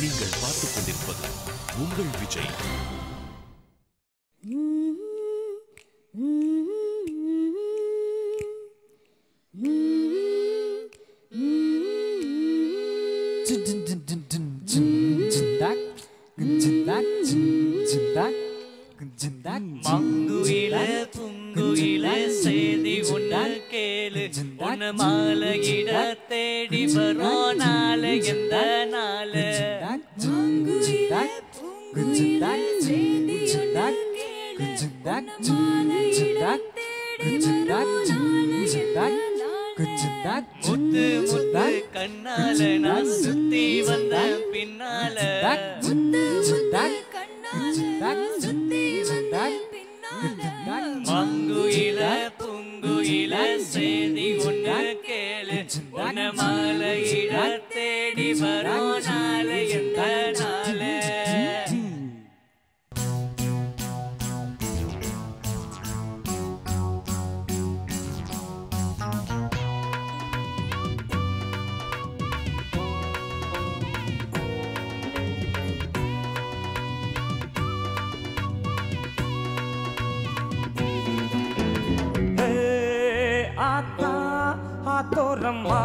நீங்கள் பார்த்துக் கொண்டிருப்பது உங்கள் விஜய். மங்குயில புங்குயில செய்தி ஒன்று கேளு, உன்ன மாலையிட தேடி வரும் நாள எந்த நாள. மங்குயில புங்குயில செய்தி ஒன்று கேளு, உன்ன மாலையிட தேடி வரும் நாள எந்த நாள. முத்து முத்து கண்ணால நான் சுத்தி வந்த பின்னால, முத்து முத்து கண்ணால சுத்தி வந்த பின்னால. மங்குயில புங்குயில செய்தி ஒன்று கேளு, உன்ன மாலையிட தேடி வரும் நாள எந்த நாள. தோரம்மா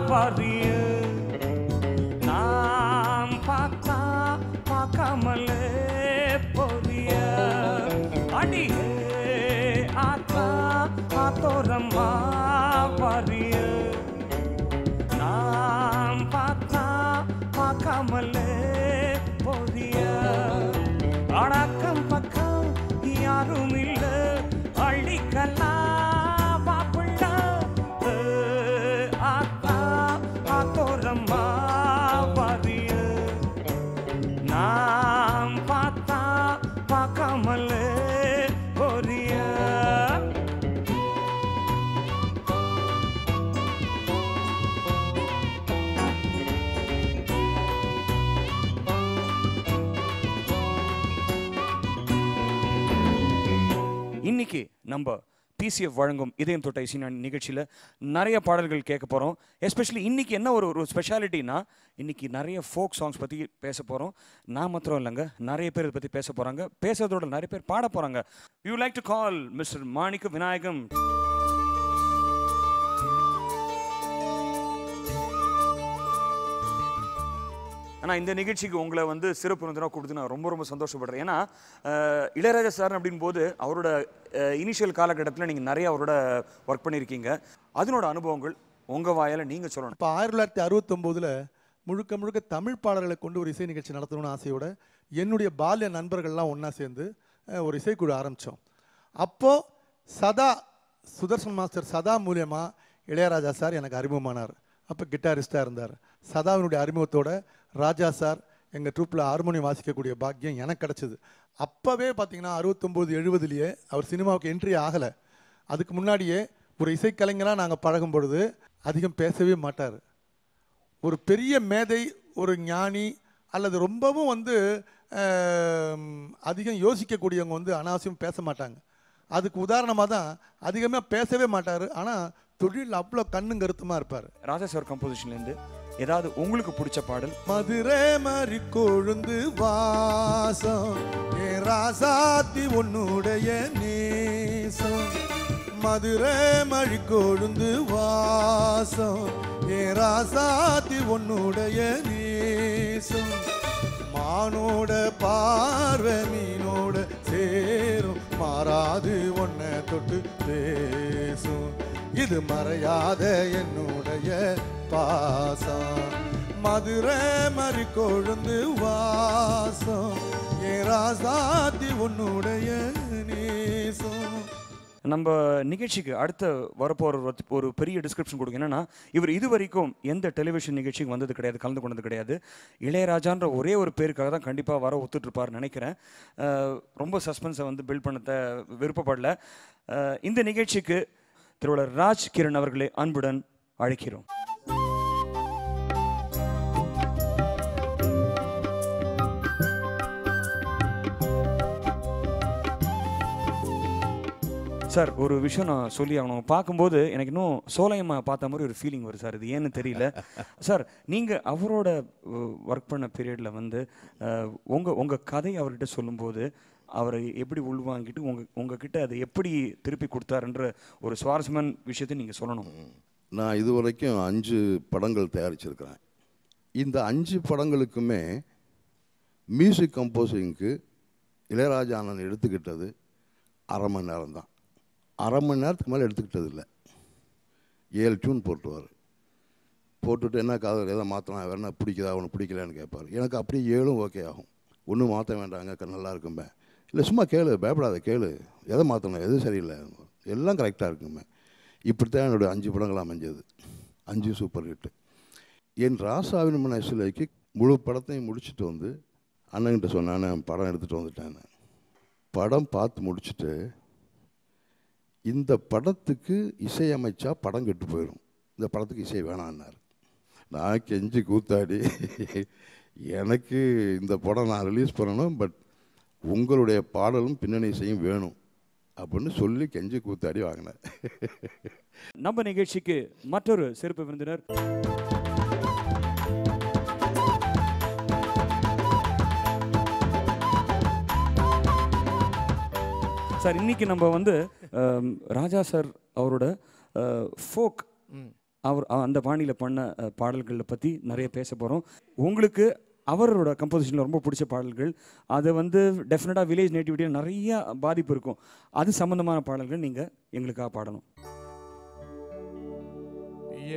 வரிய நாம் பார்த்தா பார்க்காமலே பொரிய அடியே ஆத்தா தோரம்மா வரிய நாம் பார்த்தா பார்க்காமலே பொரிய அடக்கம் பக்கம் யாரும் இல்லை அள்ளிக்கலாம். நாம் பார்த்தா பார்க்காமலே பொரிய இன்னைக்கு நம்ம டிசிஎஃப் வழங்கும் இதயம் தொட்ட இசை நிகழ்ச்சியில் நிறைய பாடல்கள் கேட்க போகிறோம். எஸ்பெஷலி இன்றைக்கி என்ன ஒரு ஸ்பெஷாலிட்டினா, இன்றைக்கி நிறைய ஃபோக் சாங்ஸ் பற்றி பேச போகிறோம். நான் மாத்திரம் இல்லைங்க, நிறைய பேர் இதை பற்றி பேச போகிறாங்க. பேசுறதோட நிறைய பேர் பாட போகிறாங்க. You like to call mister Manikka Vinayagam. ஆனால் இந்த நிகழ்ச்சிக்கு உங்களை வந்து சிறப்பு விருந்தினராக கொடுத்து நான் ரொம்ப ரொம்ப சந்தோஷப்படுறேன். ஏன்னா இளையராஜா சார் அப்படின் போது அவரோட இனிஷியல் காலகட்டத்தில் நீங்கள் நிறைய அவரோட ஒர்க் பண்ணியிருக்கீங்க. அதனோட அனுபவங்கள் உங்கள் வாயால் நீங்கள் சொல்லணும். இப்போ 1969 முழுக்க முழுக்க தமிழ் பாடல்களை கொண்டு ஒரு இசை நிகழ்ச்சி நடத்தணும்னு ஆசையோட என்னுடைய பால்ய நண்பர்கள்லாம் ஒன்றா சேர்ந்து ஒரு இசைக்குழு ஆரம்பித்தோம். அப்போது சுதர்சன் மாஸ்டர் சதா மூலியமாக இளையராஜா சார் எனக்கு அறிமுகமானார். அப்போ கிட்டாரிஸ்டாக இருந்தார். சதாவினுடைய அறிமுகத்தோட ராஜா சார் எங்கள் ட்ரூப்பில் ஹார்மோனியம் வாசிக்கக்கூடிய பாக்கியம் எனக்கு கிடச்சிது. அப்போவே பார்த்தீங்கன்னா 69-70 அவர் சினிமாவுக்கு என்ட்ரி ஆகலை. அதுக்கு முன்னாடியே ஒரு இசைக்கலைஞராக நாங்கள் பழகும் பொழுது அதிகம் பேசவே மாட்டார். ஒரு பெரிய மேதை, ஒரு ஞானி அல்லது ரொம்பவும் வந்து அதிகம் யோசிக்கக்கூடியவங்க வந்து அனாவசியம் பேச மாட்டாங்க. அதுக்கு உதாரணமாக தான் அதிகமாக பேசவே மாட்டார். ஆனால் தொழில் அவ்வளோ கண்ணும் கருத்துமாக இருப்பார். ராஜா சார் கம்போசிஷன்லேருந்து ஏதாவது உங்களுக்கு பிடிச்ச பாடல்? மதுரை மாதிரி கொழுந்து வாசம் ஏ ராசாத்தி உன்னுடைய நேசம், மதுரை மழி கொழுந்து வாசம் ஏ ராசாத்தி உன்னுடைய நேசம், மானோட பார்வை மீனோட சேரும் மாறாது ஒன்ன தொட்டு பேசும், இது மறையாத என்னுடைய பாசம், மதுரை மறி கொழுந்து வாசம் ஏ ராசாத்தி உன்னுடைய நேசம். நம்ம நிகழ்ச்சிக்கு அடுத்த வரப்போகிற ஒரு பெரிய டிஸ்கிரிப்ஷன் கொடுங்க. என்னன்னா, இவர் இது வரைக்கும் எந்த டெலிவிஷன் நிகழ்ச்சிக்கு வந்தது கிடையாது, கலந்து கொண்டது கிடையாது. இளையராஜான்ற ஒரே ஒரு பேருக்காக தான் கண்டிப்பாக வர ஒத்துட்ருப்பார்னு நினைக்கிறேன். ரொம்ப சஸ்பென்ஸை வந்து பில்ட் பண்ண விருப்பப்படல. இந்த நிகழ்ச்சிக்கு திருவாளர் ராஜ் கிரண் அவர்களை அன்புடன் அழைக்கிறோம். சார் ஒரு விஷயம் நான் சொல்லி ஆகணும். பார்க்கும்போது எனக்கு இன்னும் சோலையம்மா பார்த்த மாதிரி ஒரு ஃபீலிங் வரும் சார். இது ஏன்னு தெரியல சார். நீங்கள் அவரோட ஒர்க் பண்ண பீரியடில் வந்து உங்கள் கதை அவர்கிட்ட சொல்லும்போது அவரை எப்படி உள்வாங்கிட்டு உங்ககிட்ட அதை எப்படி திருப்பி கொடுத்தாருன்ற ஒரு சுவாரஸ்யமான விஷயத்தை நீங்கள் சொல்லணும். நான் இது வரைக்கும் 5 படங்கள் தயாரிச்சிருக்கிறேன். இந்த 5 படங்களுக்குமே மியூசிக் கம்போசிங்க்கு இளையராஜா அண்ணன் எடுத்துக்கிட்டது அரை மணி நேரம் தான். அரை மணி நேரத்துக்கு மேலே எடுத்துக்கிட்டது இல்லை. 7 டியூன் போட்டுருவார். போட்டுவிட்டு என்ன காதல் எதை மாற்றலாம், வேறு என்ன பிடிக்குதா ஒன்று பிடிக்கலான்னு கேட்பார். எனக்கு அப்படியே 7ம் ஓகே ஆகும். ஒன்றும் மாற்ற வேண்டாங்க, நல்லா இருக்கும்பேன். இல்லை சும்மா கேளு, பயப்படாத கேளு, எதை மாற்றணும் எது சரியில்லை, எல்லாம் கரெக்டாக இருக்குமே. இப்படித்தான் என்னுடைய 5 படங்கள் அமைஞ்சது. 5 சூப்பர் ஹிட்டு. என் ராசாவின் மன சிலைக்கு முழு படத்தையும் முடிச்சுட்டு வந்து அண்ணன்கிட்ட சொன்னான், படம் எடுத்துகிட்டு வந்துட்டேன். படம் பார்த்து முடிச்சுட்டு இந்த படத்துக்கு இசையமைச்சா படம் கெட்டு போயிடும், இந்த படத்துக்கு இசை வேணான்னார். நான் கெஞ்சி கூத்தாடி எனக்கு இந்த படம் நான் ரிலீஸ் பண்ணணும், பட் உங்களுடைய பாடலும் பின்னணி இசையும் வேணும் அப்படின்னு சொல்லி கெஞ்சி கூத்தாடி வாங்கினேன். நம்ம நிகழ்ச்சிக்கு மற்றொரு சிறப்பு விருந்தினர் சார். இன்னைக்கு நம்ம வந்து ராஜா சார் அவரோட ஃபோக் அவர் அந்த பாணியில் பண்ண பாடல்களை பற்றி நிறைய பேச போகிறோம். உங்களுக்கு அவரோட கம்போசிஷனில் ரொம்ப பிடிச்ச பாடல்கள், அதை வந்து டெஃபினட்டாக வில்லேஜ் நேட்டிவிட்டியில் நிறைய பாதிப்பு இருக்கும், அது சம்மந்தமான பாடல்கள் நீங்கள் எங்களுக்காக பாடணும்.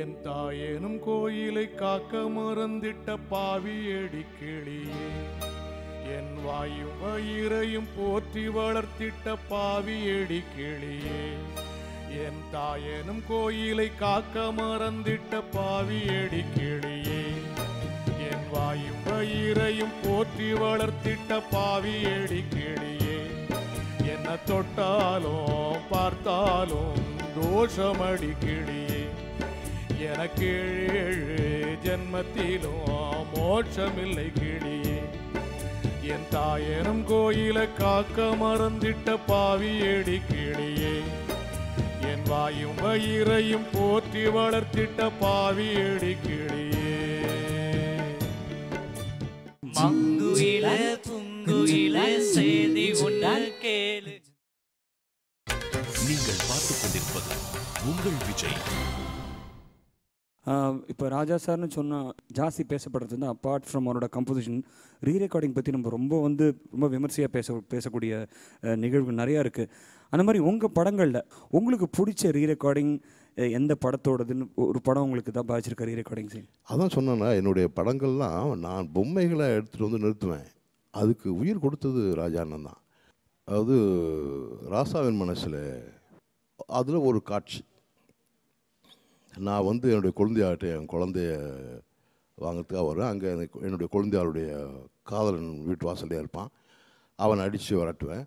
என் தாயேனும் கோயிலை காக்க மறந்திட்ட பாவி எடி கிளியே, என் வாயும் வயிறையும் போற்றி வளர்த்திட்ட பாவி எடி கிளியே, என் தாயேனும் கோயிலை காக்க மறந்திட்ட பாவி எடி கிளியே, என் வாயும் வயிறையும் போற்றி வளர்த்திட்ட பாவி எடி கிளியே, என்ன தொட்டாலும் பார்த்தாலும் தோஷமடி கிளியே, எனக்கு 7 ஜென்மத்திலும் மோட்சமில்லை கிளியே, என் தாயனும் கோயிலை காக்க மறந்திட்ட பாவி எடி கிளியே, என் வாயும் வயிறையும் போற்றி வளர்த்திட்ட பாவி எடி கிளியே. மங்குயில துங்குயில செய்தி ஒன்று கேளு. நீங்கள் பார்த்துக் கொண்டிருப்பது உங்கள் விஜய். இப்போ ராஜா சார்னு சொன்னால் ஜாஸ்தி பேசப்படுறது வந்து அப்பார்ட் ஃப்ரம் அவரோட கம்போசிஷன், ரீரெக்கார்டிங் பற்றி நம்ம ரொம்ப விமர்சையாக பேசக்கூடிய நிகழ்வு நிறையா இருக்குது. அந்த மாதிரி உங்கள் படங்களில் உங்களுக்கு பிடிச்ச ரீரெக்கார்டிங் எந்த படத்தோடதுன்னு ஒரு படம் உங்களுக்கு தான் பாதிச்சிருக்க ரீரெக்கார்டிங் சீன்? அதான் சொன்னேன்னா, என்னுடைய படங்கள்லாம் நான் பொம்மைகளை எடுத்துகிட்டு வந்து நிறுத்துவேன். அதுக்கு உயிர் கொடுத்தது ராஜா அண்ணன் தான். அதாவது ராசாவின் மனசில் அதில் ஒரு காட்சி, நான் வந்து என்னுடைய குழந்தையாட்ட என் குழந்தைய வாங்கிறதுக்காக வரேன். அங்கே என்னுடைய குழந்தையாளுடைய காதலன் வீட்டு வாசல்லே இருப்பான். அவனை அடித்து விரட்டுவேன்.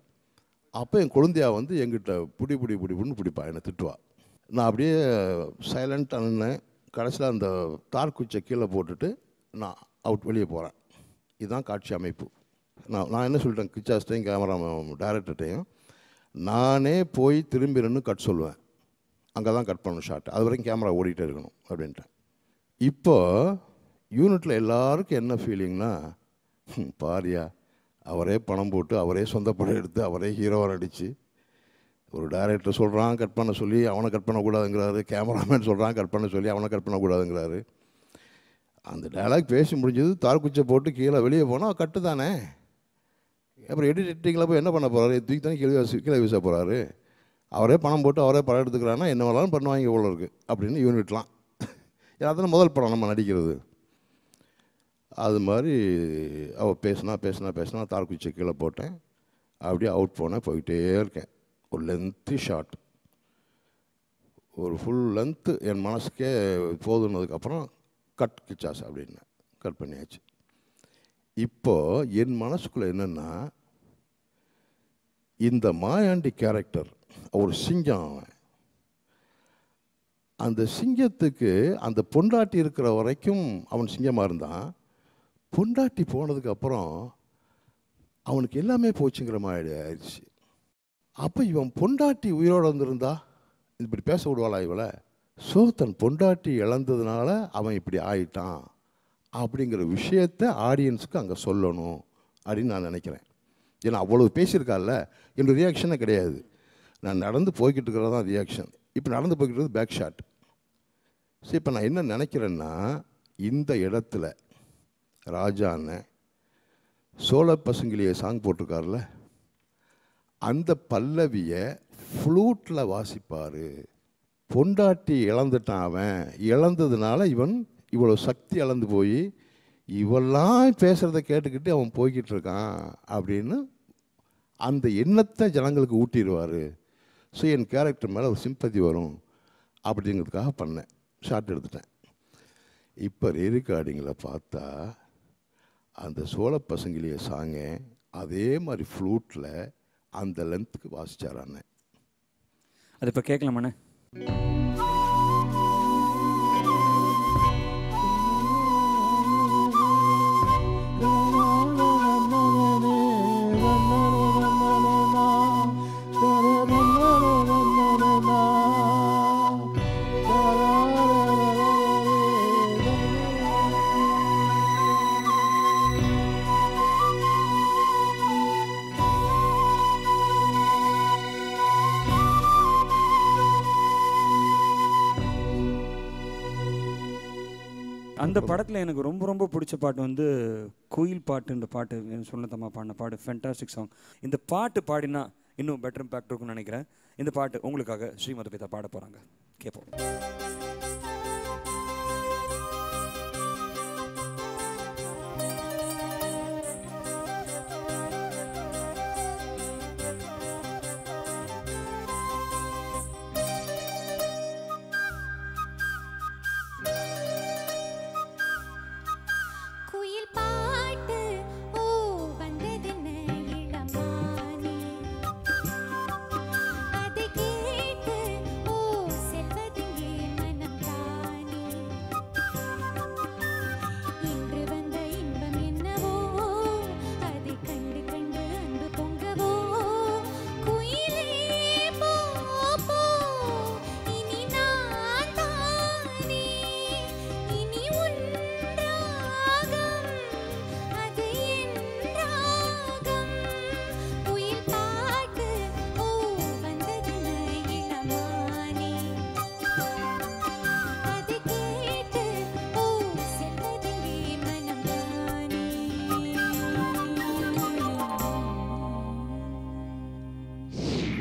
அப்போ என் குழந்தையா வந்து எங்கிட்ட புடின்னு பிடிப்பான், என்னை திட்டுவா. நான் அப்படியே சைலண்ட்டாக நின்னேன். கடைசியில் அந்த தார் குச்சை கீழே போட்டுட்டு நான் வெளியே போகிறேன். இதுதான் காட்சி அமைப்பு. நான் என்ன சொல்லிட்டேன், கிச்சாஸ்டையும் கேமரா டைரக்டர்கிட்டையும் நானே போய் திரும்பி நின்று கட் சொல்லுவேன். அங்கே தான் கட் பண்ணணும் ஷாட், அது வரைக்கும் கேமரா ஓடிட்டே இருக்கணும் அப்படின்ட்டு. இப்போ யூனிட்டில் எல்லாருக்கும் என்ன ஃபீலிங்னா, பாரியா அவரே பணம் போட்டு அவரே சொந்த படம் எடுத்து அவரே ஹீரோவை நடித்து, ஒரு டைரக்டர் சொல்கிறான் கட் பண்ண சொல்லி அவனை கட் பண்ணக்கூடாதுங்கிறாரு, கேமராமேன் சொல்கிறான் கட் பண்ண சொல்லி அவனை கட் பண்ணக்கூடாதுங்கிறாரு. அந்த டைலாக் பேசி முடிஞ்சது, தார்குச்சை போட்டு கீழே வெளியே போனால் கட்டு தானே. அப்புறம் எடிட்டிங்கில் போய் என்ன பண்ண போகிறாரு, தூக்கி தானே கீழே வீச போகிறாரு. அவரே பணம் போட்டு அவரே படம் எடுத்துக்கிறான்னா என்ன வேணாலும் பண்ணுவாங்க இவ்வளோ இருக்குது அப்படின்னு யூனிட்லாம். ஏன்னா அதனால் முதல் படம் நம்ம நடிக்கிறது. அது மாதிரி அவள் பேசினா தார்குச்சை கீழே போட்டேன். அப்படியே அவுட் போனேன், போய்கிட்டே இருக்கேன். ஒரு லென்த்து ஷாட், ஒரு ஃபுல் லென்த்து என் மனசுக்கே போதுனதுக்கப்புறம் கட் கிச்சாஸ் அப்படின்னு கட் பண்ணியாச்சு. இப்போது என் மனசுக்குள்ளே என்னென்னா, இந்த மாயாண்டி கேரக்டர் ஒரு சிங்கம். அவன் அந்த சிங்கத்துக்கு அந்த பொண்டாட்டி இருக்கிற வரைக்கும் அவன் சிங்கமாக இருந்தான். பொண்டாட்டி போனதுக்கப்புறம் அவனுக்கு எல்லாமே போச்சுங்கிற மாதிரி ஆயிடுச்சு. அப்போ இவன் பொண்டாட்டி உயிரோடு வந்திருந்தா இப்படி பேச விடுவாளா இவளை? ஸோ தன் பொண்டாட்டி இழந்ததுனால அவன் இப்படி ஆயிட்டான் அப்படிங்கிற விஷயத்தை ஆடியன்ஸுக்கு அங்கே சொல்லணும் அப்படின்னு நான் நினைக்கிறேன். ஏன்னா அவ்வளோ பேசியிருக்கால, என்னோடய ரியாக்ஷனே கிடையாது. நான் நடந்து போய்கிட்டு இருக்கிறது தான் ரியாக்ஷன். இப்போ நடந்து போய்கிட்டு பேக் ஷாட். ஸோ இப்போ நான் என்ன நினைக்கிறேன்னா, இந்த இடத்துல ராஜா அண்ணன் சோழ பசங்கிலிய சாங் போட்டிருக்காருல, அந்த பல்லவியை ஃப்ளூட்டில் வாசிப்பார். பொண்டாட்டி இழந்துட்டான், அவன் இழந்ததுனால இவன் இவ்வளோ சக்தி இழந்து போய் இவெல்லாம் பேசுகிறத கேட்டுக்கிட்டு அவன் போய்கிட்டு இருக்கான் அப்படின்னு அந்த எண்ணத்தை ஜனங்களுக்கு ஊட்டிடுவார். ஸோ என் கேரக்டர் மேலே ஒரு சிம்பத்தி வரும் அப்படிங்கிறதுக்காக பண்ணேன், ஷார்ட் எடுத்துட்டேன். இப்போ ரீரெக்கார்டிங்கில் பார்த்தா அந்த சோழ பசங்கிலிய சாங்கை அதே மாதிரி ஃப்ளூட்டில் அந்த லென்த்துக்கு வாசிச்சார் அண்ணன். அது இப்போ கேட்கலாமாண்ணே? அந்த படத்தில் எனக்கு ரொம்ப ரொம்ப பிடிச்ச பாட்டு வந்து குயில் பாட்டுன்ற பாட்டு. சொன்னதம்மா பாடின பாட்டு ஃபேண்டாஸ்டிக் சாங். இந்த பாட்டு பாடினா இன்னும் பெட்டர் இம்பேக்ட் இருக்கும்னு நினைக்கிறேன். இந்த பாட்டு உங்களுக்காக ஸ்ரீமதி பாட போகிறாங்க, கேட்போம்.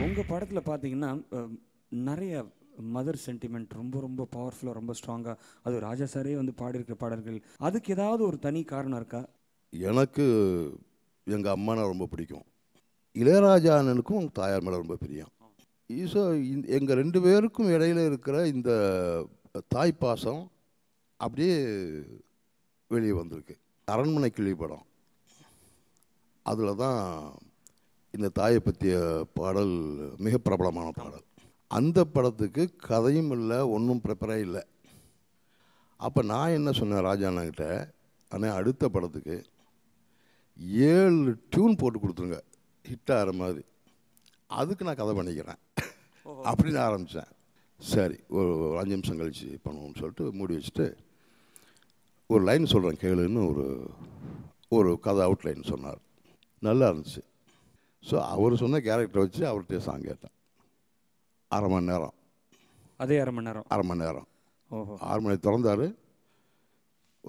உங்கள் படத்தில் பார்த்தீங்கன்னா நிறைய மதர் சென்டிமெண்ட் ரொம்ப ரொம்ப பவர்ஃபுல்லாக, ரொம்ப ஸ்ட்ராங்காக, அது ராஜா சாரே வந்து பாடியிருக்கிற பாடல்கள். அதுக்கு ஏதாவது ஒரு தனி காரணம் இருக்கா? எனக்கு எங்கள் அம்மானா ரொம்ப பிடிக்கும். இளையராஜா அண்ணனுக்கும் தாயார் மேலே ரொம்ப பிரியம். ஸோ எங்கள் 2 பேருக்கும் இடையில இருக்கிற இந்த தாய் பாசம் அப்படியே வெளியே வந்திருக்கு. அரண்மனை கிளி படம், அதில் தான் இந்த தாயை பற்றிய பாடல் மிக பிரபலமான பாடல். அந்த படத்துக்கு கதையும் இல்லை, ஒன்றும் ப்ரிப்பரே இல்லை. அப்போ நான் என்ன சொன்னேன் ராஜா அண்ணன்கிட்ட, ஆனால் அடுத்த படத்துக்கு 7 டியூன் போட்டு கொடுத்துருங்க ஹிட் ஆகிற மாதிரி, அதுக்கு நான் கதை பண்ணிக்கிறேன் அப்படின்னு ஆரம்பித்தேன். சரி ஒரு 5 நிமிஷம் கழித்து பண்ணுவோம்னு சொல்லிட்டு மூடி வச்சுட்டு ஒரு லைன் சொல்கிறேன் கேளுன்னு ஒரு கதை அவுட்லைன் சொன்னார். நல்லா இருந்துச்சு. ஸோ அவர் சொன்ன கேரக்டரை வச்சு அவர்கிட்ட சாங் கேட்டேன். அரை மணி நேரம். அதே அரை மணி நேரம். ஓஹோ. 6 மணி திறந்தார்,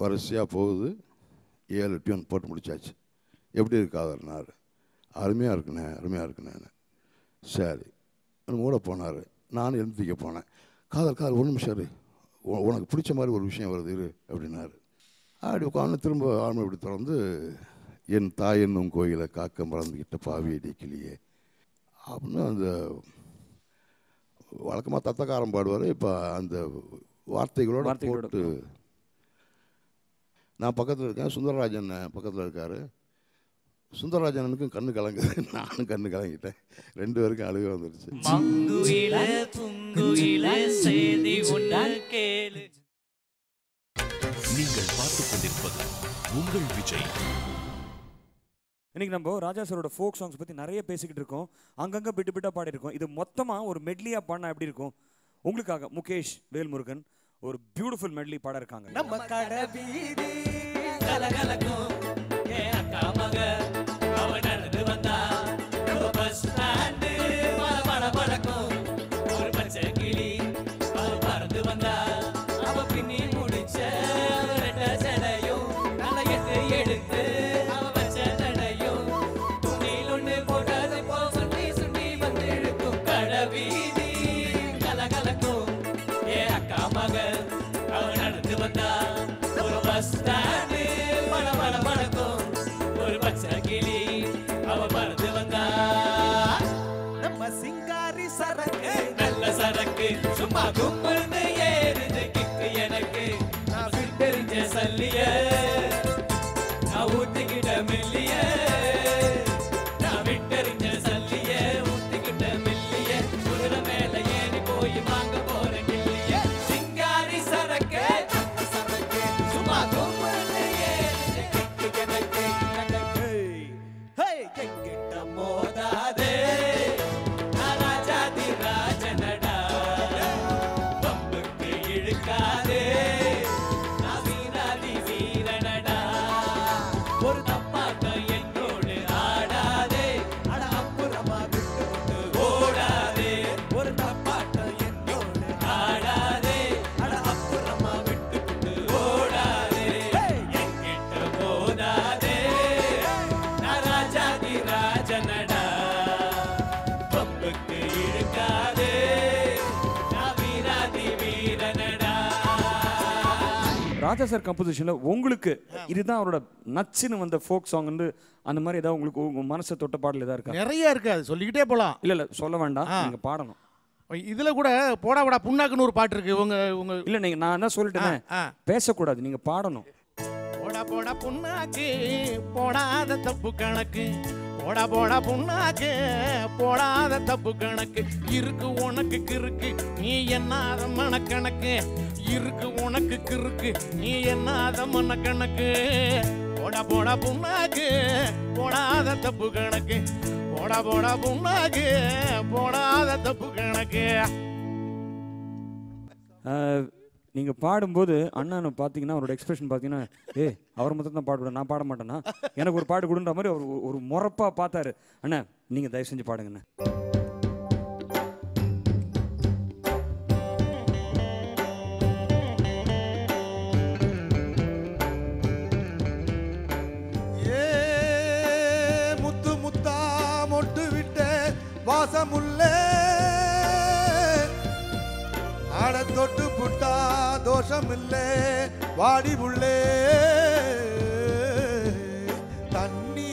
வரிசையாக போகுது, 7 டியூன் போட்டு முடிச்சாச்சு. எப்படி இருக்காதுன்னாரு. அருமையாக இருக்குண்ணே. சரி மூட போனார். நானும் எழுந்திரிக்க போனேன். காதல் ஒரு நிமிஷம் இரு, உனக்கு பிடிச்ச மாதிரி ஒரு விஷயம் வருது இரு அப்படின்னாரு. அப்படி உட்காந்து திரும்ப 6 மணி இப்படி திறந்து, என் தாய் என்னும் கோயிலை காக்க மறந்துக்கிட்ட பாவி அடிக்கலையே அப்படின்னு அந்த வழக்கமாக தத்தக்காரம் பாடுவார். இப்போ அந்த வார்த்தைகளோட போட்டு நான் பக்கத்தில் இருக்கேன், சுந்தரராஜன் பக்கத்தில் இருக்கார். சுந்தரராஜனுக்கும் கண்ணு கலங்குது, நானும் கண்ணு கலங்கிட்டேன். 2 பேருக்கும் அழுகை வந்துருச்சு. நீங்கள் பார்த்துக் கொண்டிருப்பது உங்கள் விஜய். இன்னைக்கு நம்ம ராஜா சாரோட ஃபோக் சாங்ஸ் பற்றி நிறைய பேசிக்கிட்டு இருக்கோம், அங்கங்கே பிட்டு பிட்டாக பாடிருக்கோம். இது மொத்தமாக ஒரு மெட்லியாக பாடினா எப்படி இருக்கும்? உங்களுக்காக முகேஷ் வேல்முருகன் ஒரு பியூட்டிஃபுல் மெட்லி பாட இருக்காங்க. நம்ம கடை வீதி கலகலக்கும் ஏ அக்கா மக அவ நடந்து வந்தா நம்ம பஸ் ஸ்டாண்டு பட படக்கும் ஒரு பச்சை கிளி அவ பறந்து வந்தா அவ பின்னி முடிச்ச ரெட்ட சடையும் நல்ல எட்டு எடுத்து அவ வச்ச நடையும் துணியில் ஒண்ணு போட்டது போ சுண்டி சுண்டி வந்து இழுக்கும் கடை வீதி கலகலக்கும் ஏ அக்கா மக அவ நடந்து வந்தா ஒரு பஸ் ஸ்டாண்டு பட பட படக்கும் ஒரு பச்சை கிளி அவ பறந்து வந்தா நம்ம சிங்காரி சரக்கு நல்ல சரக்கு சும்மா கும்பல்னு ஏறுது கிக்கு எனக்கு நான் விட்டெறிஞ்ச சல்லிய நான் ஊத்திக்கிட்ட மெல்லிய நான் விட்டெறிஞ்ச சல்லிய ஊத்திக்கிட்ட மெல்லிய குதிரை மேல ஏறி போய் வாங்க போற கிள்ளிய சிங்காரி சரக்கு சும்மா கும்பல்னு ஏறுது கிக்கு எனக்கு ஹே எங்கிட்ட மோதாதே நான் ராஜாதி ராஜனடா பம்புக்கு இழுக்காதே நான் வீராதி வீரனடா ஒரு தப்பாட்டம் என்னோடு ஆடாதே அட அப்புறமா விட்டு விட்டு ஓடாதே ஒரு தப்பாட்டம் என்னோடு ஆடாதே அட அப்புறமா விட்டு விட்டு ஓடாதே எங்கிட்ட மோதாதே நான் ராஜாதி ராஜனடா பம்புக்கு இழுக்காதே நான் வீராதி வீரனடா. ராஜா சார் கம்போசிஷனில் உங்களுக்கு இதுதான் அவரோட நச்சுன்னு வந்த ஃபோக் சாங்னு அந்த மாதிரி ஏதாவது உங்களுக்கு உங்கள் மனசை தொட்ட பாடல் ஏதாவது இருக்கா? நிறைய இருக்கு, அது சொல்லிக்கிட்டே போலாம். இல்லை இல்லை சொல்ல வேண்டாம், நீங்கள் பாடணும். இதுல கூட போடா போடா புண்ணாக்குன்னு ஒரு பாட்டு இருக்கு. உங்க இல்லை நீங்கள் நான் தான் சொல்லிட்டேன், பேசக்கூடாது, நீங்கள் பாடணும். போடா போடா புண்ணாக்கு போடாத தப்பு கணக்கு, போடா போடா புண்ணாக்கு போடாத தப்பு கணக்கு, இருக்கு உனக்கு கிறுக்கு நீ என்னாத மனக்கணக்கு, இருக்கு உனக்கு கிறுக்கு நீ என்னாத மனக்கணக்கு, போடா போடா புண்ணாக்கு போடாத தப்பு கணக்கு, போடா போடா புண்ணாக்கு போடாத தப்பு கணக்கு. நீங்கள் பாடும்போது அண்ணான்னு பார்த்தீங்கன்னா அவரோட எக்ஸ்பிரஷன் பார்த்தீங்கன்னா அவர் மொத்தம் தான் பாடுவேன், நான் பாட மாட்டேன்னா எனக்கு ஒரு பாடு கொடுன்ற மாதிரி அவர் ஒரு முறப்பாக பார்த்தாரு. அண்ணா நீங்கள் தயவு செஞ்சு பாடுங்கண்ணே. முத்து முத்தா மொட்டு விட்ட வாசமுள்ளே ஆட தொட்டு புட்டா தோஷம் இல்லே வாடி புள்ளே, தண்ணி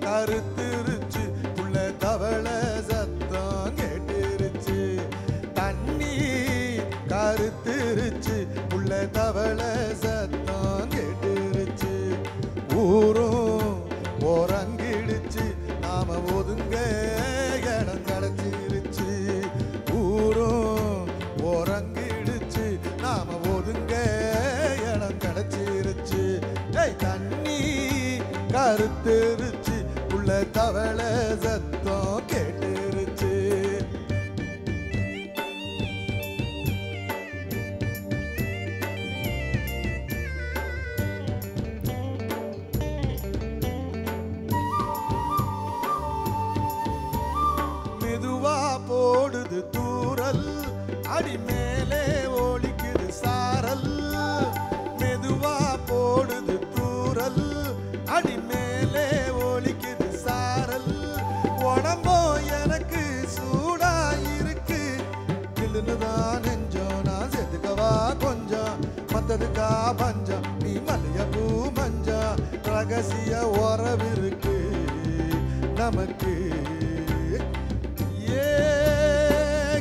கருத்துருச்சு புள்ள தவளை சத்தம் கேட்டுருச்சு, தண்ணி கருத்துருச்சு புள்ள தவளை சத்தம் கேட்டுருச்சு, ஊரும் ஓரங்கிடுச்சு நாம ஒதுங்க இடம் கிடைச்சிருச்சு, ஊரும் ஓரங்கிடுச்சு நாம ஒதுங்க இடம் கிடைச்சிருச்சு, தண்ணி கருத்துருச்சு உள்ள தவளை சத்தம் கேட்டுருச்சு. மெதுவா போடுது தூரல் அடி மேலே ஒலிக்குது சாரல், மெதுவா போடுது தூரல் அடி மேலே ஒலிக்குது சாரல், உடம்போ எனக்கு சூடா இருக்கு கிளுனுதான் நெஞ்சம் நான் செதுக்கவா கொஞ்சம் மத்ததுக்கா பஞ்சம் நீ மல்லிய பூ மஞ்சம் ரகசிய உறவிருக்கு நமக்கு,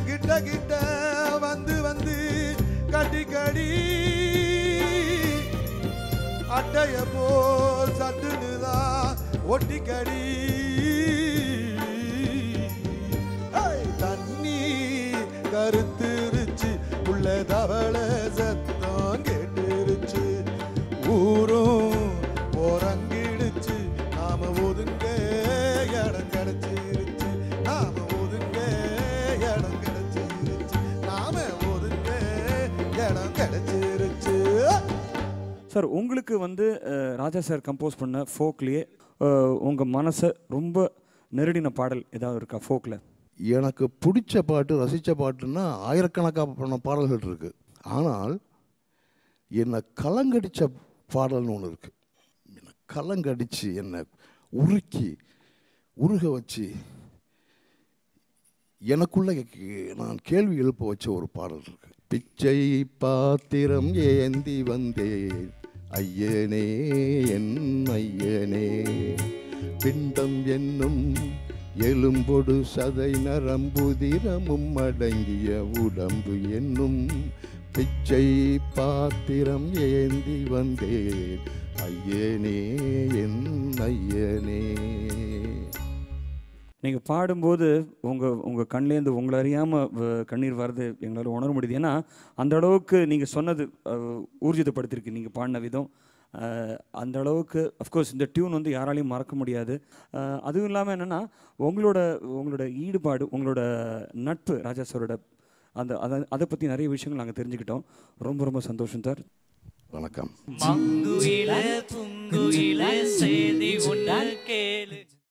கிட்ட கிட்ட வந்து வந்து கட்டி கடி அட்டைய போல் சட்டுனுதான் ஒட்டி கடி, தண்ணி கருத்துருச்சு உள்ள தவளை சத்தம் கேட்டுருச்சு, ஊரும் போரங்கிடுச்சு நாம ஒதுங்க உங்களுக்கு வந்து ராஜா சார் கம்போஸ் பண்ண ஃபோக்லேயே உங்கள் மனசை ரொம்ப நெருடின பாடல் ஏதாவது இருக்கா ஃபோக்கில்? எனக்கு பிடிச்ச பாட்டு, ரசித்த பாட்டுன்னா ஆயிரக்கணக்கான பாடல்கள் இருக்குது. ஆனால் என்னை கலங்கடித்த பாடல்னு ஒன்று இருக்குது. என்னை கலங்கடித்து என்னை உருக வச்சு எனக்குள்ள நான் கேள்வி எழுப்ப வச்ச ஒரு பாடல் இருக்கு. பிச்சை பாத்திரம் ஏந்தி வந்தேன் ஐயனே என் ஐயனே, பிண்டம் என்னும் எலும்பொடு சதை நரம்புதிரமும் அடங்கிய உடம்பு என்னும் பிச்சை பாத்திரம் ஏந்தி வந்தேன் ஐயனே என் ஐயனே. நீங்கள் பாடும்போது உங்கள் கண்லேருந்து உங்களை அறியாமல் கண்ணீர் வர்றது எங்களால் உணர முடியுது. ஏன்னா அந்த அளவுக்கு நீங்கள் சொன்னது ஊர்ஜிதப்படுத்திருக்கு நீங்கள் பாடின விதம். அந்த அளவுக்கு அஃப்கோர்ஸ் இந்த டியூன் வந்து யாராலையும் மறக்க முடியாது. அதுவும் இல்லாமல் என்னென்னா உங்களோட ஈடுபாடு, உங்களோட நட்பு ராஜா சாரோட அதை பற்றி நிறைய விஷயங்கள் நாங்கள் தெரிஞ்சுக்கிட்டோம். ரொம்ப ரொம்ப சந்தோஷம் சார். வணக்கம். மங்குயில